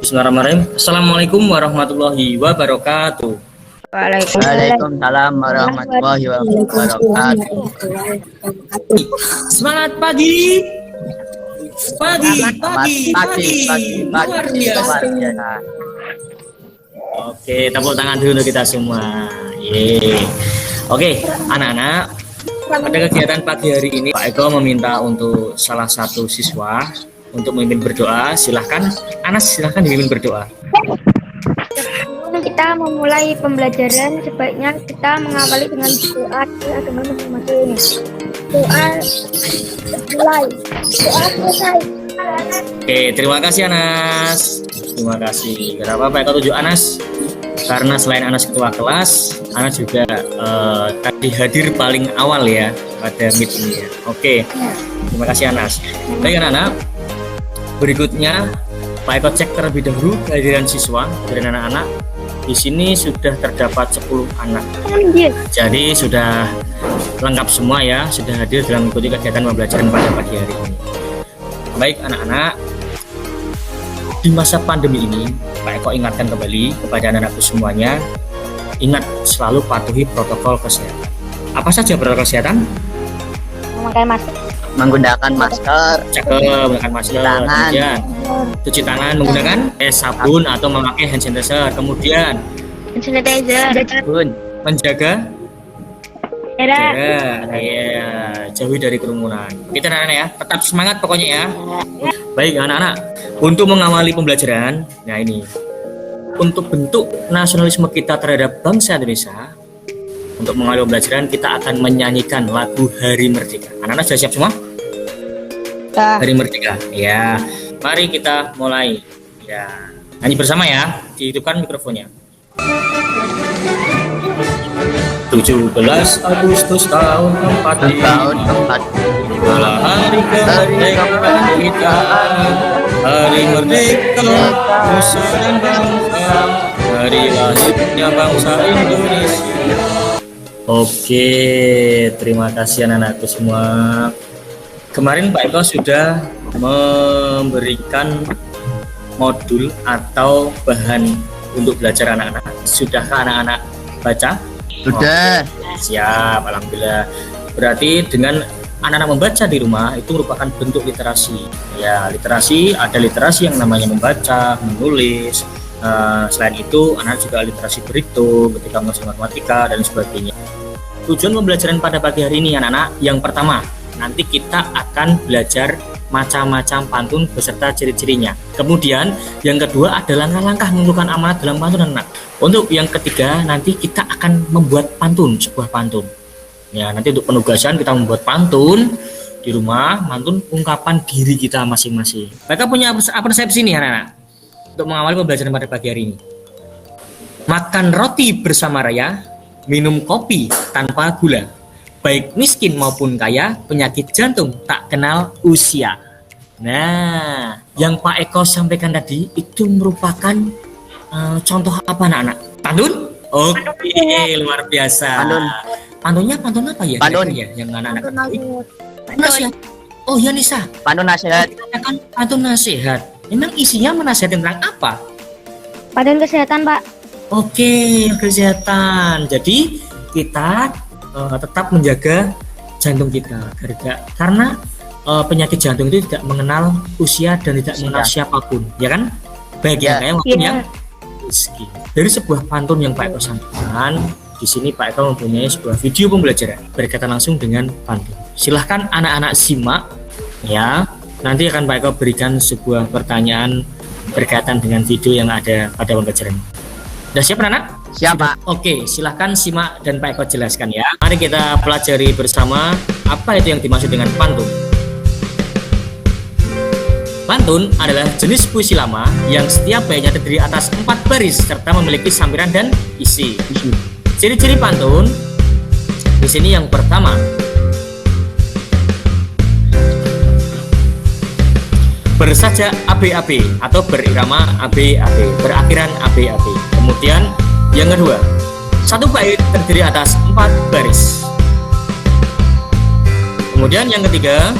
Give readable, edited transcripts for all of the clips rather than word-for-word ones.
Bismillahirrahmanirrahim. Assalamualaikum warahmatullahi wabarakatuh. Waalaikumsalam warahmatullahi wabarakatuh. Semangat pagi. Pagi. Luar biasa. Oke, tepuk tangan dulu kita semua. Yeay. Oke, anak-anak, pada kegiatan pagi hari ini Pak Eko meminta untuk salah satu siswa untuk memimpin berdoa. Silahkan, Anas, silahkan dipimpin berdoa. Sebelum kita memulai pembelajaran, sebaiknya kita mengawali dengan doa agama masing-masing. Doa mulai. Doa selesai. Oke, terima kasih Anas. Terima kasih. Kenapa Pak Eko tunjuk Anas? Karena selain Anas ketua kelas, Anas juga tadi hadir paling awal ya pada meet ini ya. Oke, terima kasih Anas. Baik anak-anak, berikutnya Pak Eko cek terlebih dahulu kehadiran siswa dari anak-anak. Di sini sudah terdapat 10 anak. Jadi sudah lengkap semua ya, sudah hadir dalam mengikuti kegiatan pembelajaran pada pagi hari ini. Baik anak-anak, di masa pandemi ini Pak Eko ingatkan kembali kepada anak-anakku semuanya, ingat selalu patuhi protokol kesehatan. Apa saja protokol kesehatan? Memakai masker. Menggunakan masker, Menggunakan masker, kemudian cuci tangan menggunakan sabun atau memakai hand sanitizer, kemudian menjaga jarak, ya, jauhi dari kerumunan. Kita anak-anak ya, tetap semangat pokoknya ya. Baik anak-anak, untuk mengawali pembelajaran, nah ini untuk bentuk nasionalisme kita terhadap bangsa Indonesia. Untuk mengawali pembelajaran kita akan menyanyikan lagu Hari Merdeka. Anak-anak sudah siap semua? Hari Merdeka. Ya, mari kita mulai. Ya, nyanyi bersama ya. Dihidupkan mikrofonnya. 17 Agustus tahun 45 adalah hari kemerdekaan kita. Hari merdeka Nusa dan bangsa, hari lahirnya bangsa Indonesia. Oke, terima kasih anak-anakku semua. Kemarin Pak Eko sudah memberikan modul atau bahan untuk belajar anak-anak. Sudahkah anak-anak baca? Sudah. Siap, alhamdulillah. Berarti dengan anak-anak membaca di rumah itu merupakan bentuk literasi. Ya, literasi, ada literasi yang namanya membaca, menulis. Selain itu, anak juga literasi berhitung ketika mengajar matematika dan sebagainya. Tujuan pembelajaran pada pagi hari ini anak-anak, yang pertama, nanti kita akan belajar macam-macam pantun beserta ciri-cirinya. Kemudian yang kedua ada langkah-langkah menentukan amanat dalam pantun anak. Untuk yang ketiga nanti kita akan membuat pantun, sebuah pantun. Ya, nanti untuk penugasan kita membuat pantun di rumah, pantun ungkapan diri kita masing-masing. Mereka punya apa persepsi nih anak-anak untuk mengawali pembelajaran pada pagi hari ini. Makan roti bersama raya, minum kopi tanpa gula. Baik miskin maupun kaya, penyakit jantung tak kenal usia. Nah, yang Pak Eko sampaikan tadi itu merupakan contoh apa anak-anak? Pantun? Oke, luar biasa. Pantunnya pantun apa ya? Pantun ya, yang anak-anak nasihat. Oh ya Nisa. Pantun nasihat. Pantun nasihat. Memang isinya menasihat tentang apa? Pantun kesehatan, Pak. Oke, kesehatan. Jadi kita tetap menjaga jantung kita, karena penyakit jantung itu tidak mengenal usia dan tidak mengenal siapapun, ya kan? Baik yang kaya maupun yang miskin. Dari sebuah pantun yang Pak Eko sampaikan, di sini Pak Eko mempunyai sebuah video pembelajaran berkaitan langsung dengan pantun. Silahkan anak-anak simak, ya. Nanti akan Pak Eko berikan sebuah pertanyaan berkaitan dengan video yang ada pada pembelajaran. Sudah siap anak-anak? Siapa? Oke, silahkan simak dan Pak Eko jelaskan ya. Mari kita pelajari bersama apa itu yang dimaksud dengan pantun. Pantun adalah jenis puisi lama yang setiap baitnya terdiri atas 4 baris serta memiliki sampiran dan isi. Ciri-ciri pantun di sini yang pertama, bersajak ABAB atau berirama ABAB, berakhiran ABAB. Kemudian yang kedua, satu bait terdiri atas 4 baris. Kemudian yang ketiga,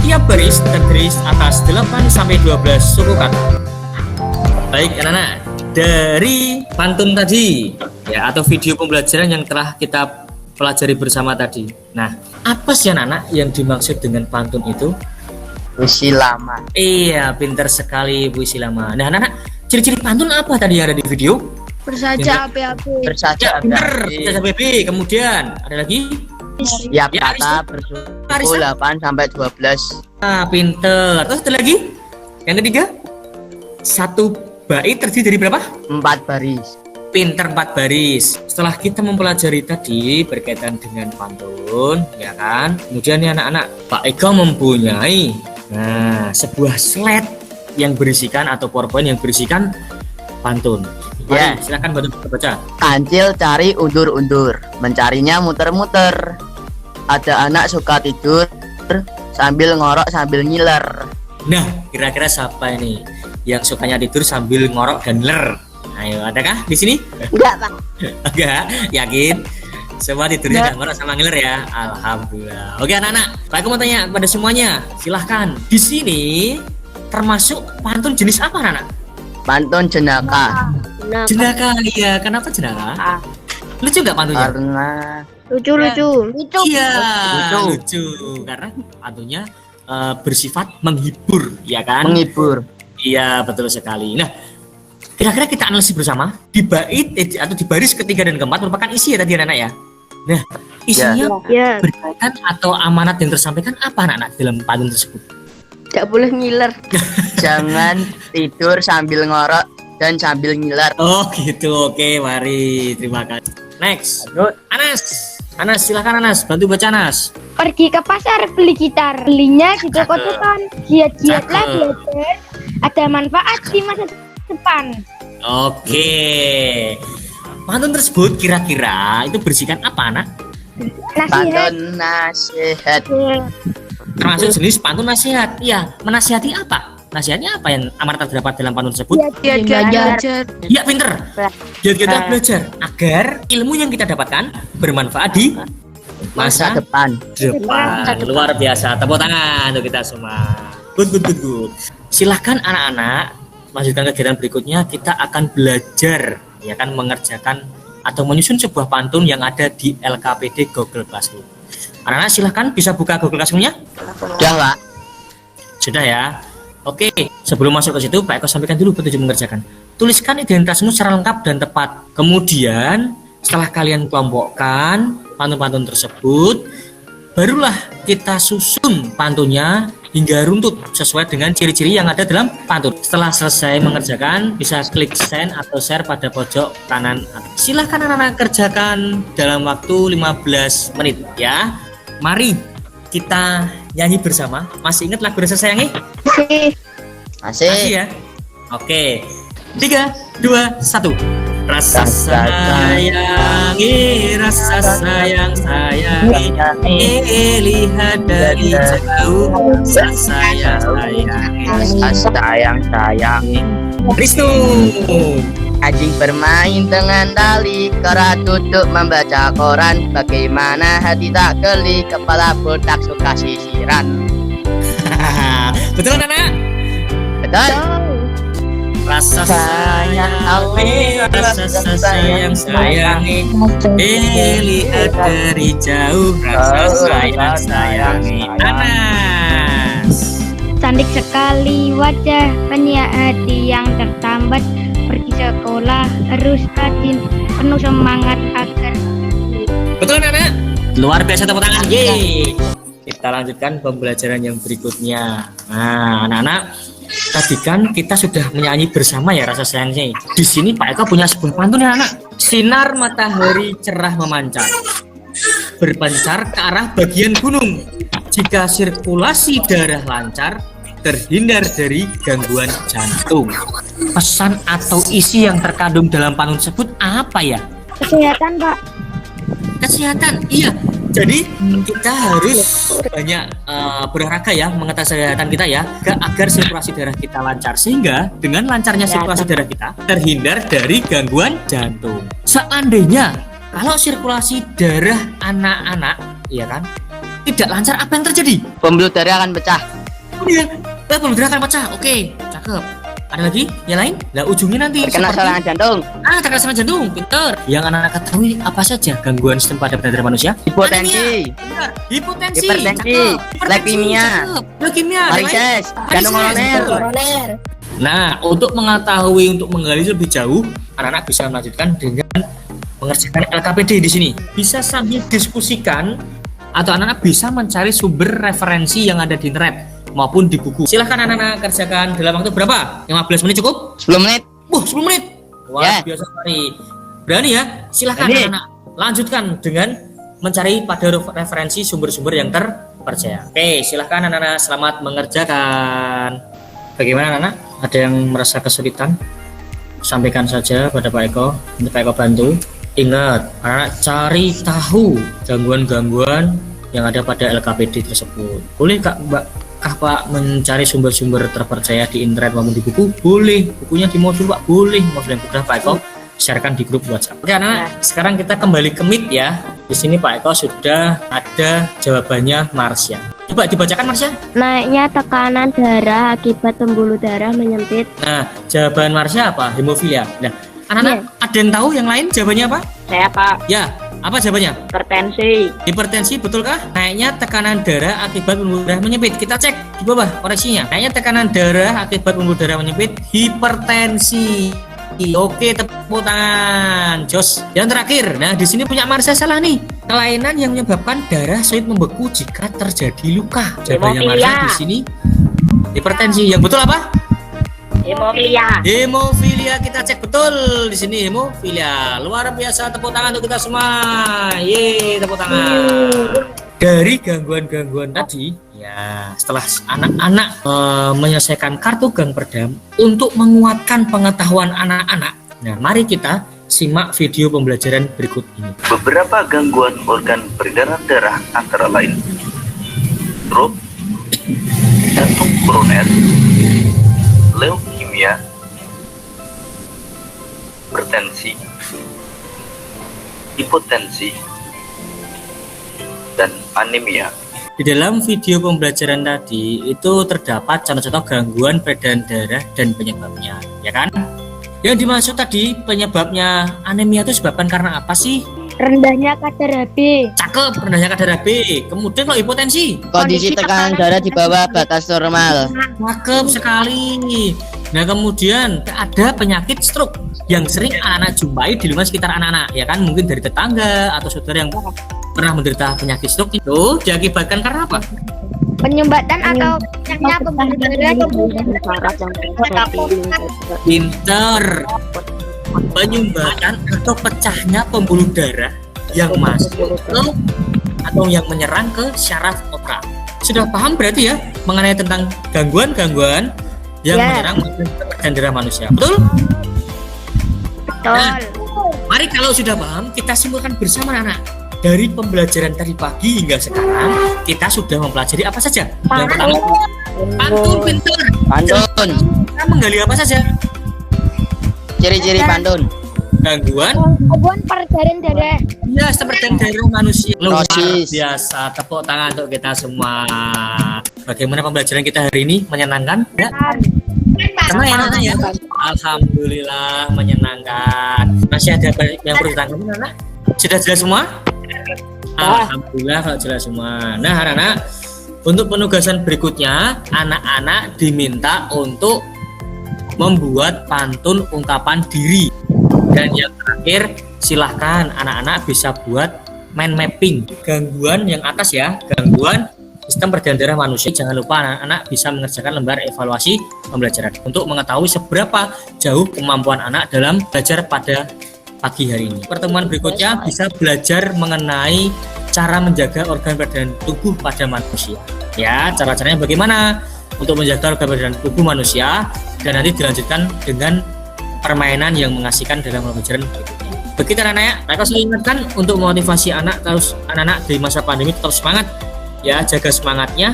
tiap baris terdiri atas 8 sampai 12 suku kata. Baik anak-anak, dari pantun tadi ya atau video pembelajaran yang telah kita pelajari bersama tadi. Nah, apa sih anak-anak yang dimaksud dengan pantun itu? Puisi lama. Iya, pintar sekali puisi lama. Nah, anak-anak, ciri-ciri pantun apa tadi yang ada di video? Bersaja api-api. Bersaja Bener, api. Caca Baby. Kemudian ada lagi? Setiap Ya, kata Arista. bersuku 8 sampai 12. Ah, pinter. Terus ada lagi? Yang ketiga? Satu bait terdiri dari berapa? 4 baris. Pinter 4 baris. Setelah kita mempelajari tadi berkaitan dengan pantun, ya kan? Kemudian nih anak-anak, Pak Eko mempunyai sebuah slide yang berisikan atau PowerPoint yang berisikan pantun. Ya. Mari, silakan bantu baca. Kancil cari undur-undur, mencarinya muter-muter. Ada anak suka tidur sambil ngorok sambil ngiler. Nah, kira-kira siapa ini yang sukanya tidur sambil ngorok dan ler? Ayo, adakah di sini? Enggak, Pak. Enggak, yakin? Semua tidurnya dan ngorok sama ngiler ya. Alhamdulillah. Oke anak-anak, Pak aku mau tanya kepada semuanya. Silahkan. Di sini termasuk pantun jenis apa anak-anak? Pantun jenaka. Jenaka, iya. Kenapa jenaka? Lucu nggak pantunnya? Karena Lucu. Iya, Lucu. lucu. Karena pantunnya bersifat menghibur, ya kan? menghibur. Iya, betul sekali. Nah, kira-kira kita analisis bersama di bait atau di baris ketiga dan keempat merupakan isi ya tadi anak-anak ya. Nah, isinya Ya, berkaitan atau amanat yang tersampaikan apa anak-anak dalam pantun tersebut? enggak boleh ngiler. Jangan tidur sambil ngorok dan sambil ngiler. Oh gitu, oke, mari, terima kasih. Next, Anas, silakan Anas, bantu baca Anas. Pergi ke pasar beli gitar. Belinya di toko depan. Giat-giatlah belajar. Ada manfaat di masa depan. Oke, pantun tersebut kira-kira itu berisikan apa anak? Nasihat. Pantun nasihat. Termasuk jenis pantun nasihat. Iya, menasihati apa? Nasihatnya apa yang amanat terdapat dalam pantun tersebut? Giat-giat belajar. Ya pinter. Giat-giat belajar agar ilmu yang kita dapatkan bermanfaat di Masa masa depan. depan. Luar biasa. Tepuk tangan untuk kita semua. Good. Silahkan anak-anak lanjutkan kegiatan berikutnya. Kita akan belajar ya kan mengerjakan atau menyusun sebuah pantun yang ada di LKPD Google Classroom. Anak-anak silahkan bisa buka Google Classroom-nya. Udah, Pak. Sudah ya. Oke, sebelum masuk ke situ, Pak Eko sampaikan dulu petunjuk mengerjakan. Tuliskan identitasmu secara lengkap dan tepat. Kemudian, setelah kalian kelompokkan pantun-pantun tersebut, barulah kita susun pantunnya hingga runtut sesuai dengan ciri-ciri yang ada dalam pantun. Setelah selesai mengerjakan, bisa klik send atau share pada pojok kanan. Silahkan anak-anak kerjakan dalam waktu 15 menit ya. Mari kita nyanyi bersama. Masih ingat lagu Rasa Sayangi? Masih Masih. ya? Oke. 3, 2, 1. Rasa sayangi, rasa sayangi, lihat dari jauh, rasa sayangi. Sayang. Wisnu. Anjing bermain dengan tali, kera duduk membaca koran. Bagaimana hati tak geli, kepala botak suka sisiran. Betul anak? Betul. Rasa sayangi, rasa sayangi, lihat dari jauh, rasa sayangi. Anas. Cantik sekali wajah, banyak hati yang tertambat. Pergi sekolah harus rajin, penuh semangat agar. Betul anak? Luar biasa, tepuk tangan. Yeay. Kita lanjutkan pembelajaran yang berikutnya. Nah, anak-anak, tadi kan kita sudah menyanyi bersama ya rasa sayangnya. Di sini Pak Eko punya sebuah pantun ya anak. Sinar matahari cerah memancar, berpencar ke arah bagian gunung. Jika sirkulasi darah lancar, terhindar dari gangguan jantung. Pesan atau isi yang terkandung dalam pantun tersebut apa ya? Kesehatan, Pak. Kesehatan, iya. Jadi kita harus banyak berolahraga ya, mengetes kesehatan kita ya, agar sirkulasi darah kita lancar, sehingga dengan lancarnya sirkulasi darah kita terhindar dari gangguan jantung. Seandainya kalau sirkulasi darah anak-anak, ya kan, tidak lancar, apa yang terjadi? Pembuluh darah akan pecah. Iya, pembuluh darah akan pecah. Oke, cakep. Ada lagi yang lain? Nah, ujungnya nanti Terkena serangan jantung. terkena serangan jantung. Pinter. Yang anak-anak ketahui apa saja gangguan sistem pada manusia? Hipotensi. Benar. Hipotensi. Hipertensi. Cakep. Leukemia. Leukemia. Varises. Jantung koroner. Nah, untuk mengetahui, untuk menggali lebih jauh, anak-anak bisa melanjutkan dengan mengerjakan LKPD di sini. Bisa sambil diskusikan atau anak-anak bisa mencari sumber referensi yang ada di internet maupun di buku. Silahkan anak-anak kerjakan dalam waktu berapa? 15 menit cukup? 10 menit. 10 menit. Wah, biasa sekali. Berani ya? Silahkan anak-anak lanjutkan dengan mencari pada referensi sumber-sumber yang terpercaya. Oke, silahkan anak-anak, selamat mengerjakan. Bagaimana anak? Ada yang merasa kesulitan? Sampaikan saja pada Pak Eko, nanti Pak Eko bantu. Ingat, anak cari tahu gangguan-gangguan yang ada pada LKPD tersebut. Boleh Pak mencari sumber-sumber terpercaya di internet maupun di buku? Boleh. Bukunya di modul Pak? Boleh. Modul yang sudah Pak Eko sharekan di grup WhatsApp. Oke anak, sekarang kita kembali ke Meet ya. Di sini Pak Eko sudah ada jawabannya Marsha. Coba dibacakan Marsha. Naiknya tekanan darah akibat pembuluh darah menyempit. Nah, jawaban Marsha apa? Hemofilia. Nah, anak-anak ada yang tahu yang lain jawabannya apa? Saya Pak, Ya, apa jawabannya? hipertensi. Hipertensi, betulkah? Naiknya tekanan darah akibat pembuluh darah menyempit. Kita cek di bawah koreksinya. Naiknya tekanan darah akibat pembuluh darah menyempit, hipertensi. Oke, tepuk tangan. Jos. Yang terakhir, nah di sini punya Marsha salah nih. Kelainan yang menyebabkan darah sulit membeku jika terjadi luka. Jawabannya Marsha di sini hipertensi. Yang betul apa? Hemofilia. Hemofilia, kita cek betul di sini hemofilia. Luar biasa, tepuk tangan untuk kita semua. Ye, tepuk tangan. Dari gangguan-gangguan tadi, ya setelah anak-anak menyelesaikan kartu gang perdam untuk menguatkan pengetahuan anak-anak. Nah, mari kita simak video pembelajaran berikut ini. Beberapa gangguan organ peredaran darah antara lain stroke, jantung koroner, leukemia, hipertensi, hipotensi, dan anemia. Di dalam video pembelajaran tadi itu terdapat contoh-contoh gangguan peredaran darah dan penyebabnya, ya kan? Yang dimaksud tadi penyebabnya anemia itu disebabkan karena apa sih? Rendahnya kadar HB. Cakep, rendahnya kadar HB. Kemudian kalau hipotensi, Kondisi tekanan darah di bawah batas normal. cakep sekali. Nah, kemudian ada penyakit stroke yang sering anak-anak jumpai di lingkungan sekitar anak-anak, ya kan? Mungkin dari tetangga atau saudara yang pernah menderita penyakit stroke itu diakibatkan karena apa? Penyumbatan atau pecahnya pembuluh darah. Pinter. Penyumbatan atau pecahnya pembuluh darah yang masuk ke atau yang menyerang ke syaraf otak. Sudah paham berarti ya mengenai tentang gangguan-gangguan yang menyerang organ darah manusia. Betul? Nah, mari kalau sudah paham kita simpulkan bersama anak. Dari pembelajaran tadi pagi hingga sekarang kita sudah mempelajari apa saja? Yang pertama, pantun. Pinter. Pantun. Kita menggali apa saja? Ciri-ciri pantun. Gangguan peredaran darah. ya seperti darah manusia. Luar Proses. biasa. Tepuk tangan untuk kita semua. Bagaimana pembelajaran kita hari ini? Menyenangkan? Ya? Senang ya anak ya? Alhamdulillah menyenangkan. Masih ada yang perlu ditanggapi anak? Sudah jelas semua? Alhamdulillah kalau jelas semua. Nah anak-anak, untuk penugasan berikutnya anak-anak diminta untuk membuat pantun ungkapan diri. Dan yang terakhir, silahkan anak-anak bisa buat mind mapping gangguan yang atas ya, gangguan sistem peredaran darah manusia. Jangan lupa anak-anak bisa mengerjakan lembar evaluasi pembelajaran untuk mengetahui seberapa jauh kemampuan anak dalam belajar pada pagi hari ini. Pertemuan berikutnya bisa belajar mengenai cara menjaga organ peredaran tubuh pada manusia. Ya, cara-caranya bagaimana untuk menjaga organ peredaran tubuh manusia, dan nanti dilanjutkan dengan permainan yang mengasihkan dalam pembelajaran berikutnya. Begitu anak-anak, saya selalu ingatkan untuk memotivasi anak-anak di masa pandemi tetap semangat ya, jaga semangatnya,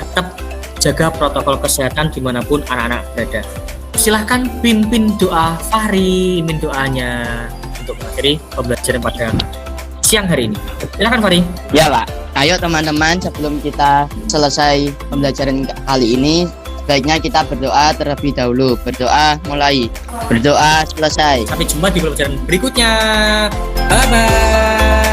tetap jaga protokol kesehatan dimanapun anak-anak berada. Silahkan pimpin doa Fahri, pimpin doanya untuk mengakhiri pembelajaran pada siang hari ini. Silahkan Fahri. Ya Pak. Ayo teman-teman, sebelum kita selesai pembelajaran kali ini, Sebaiknya kita berdoa terlebih dahulu. Berdoa mulai. Berdoa selesai. Sampai jumpa di pelajaran berikutnya. Bye bye.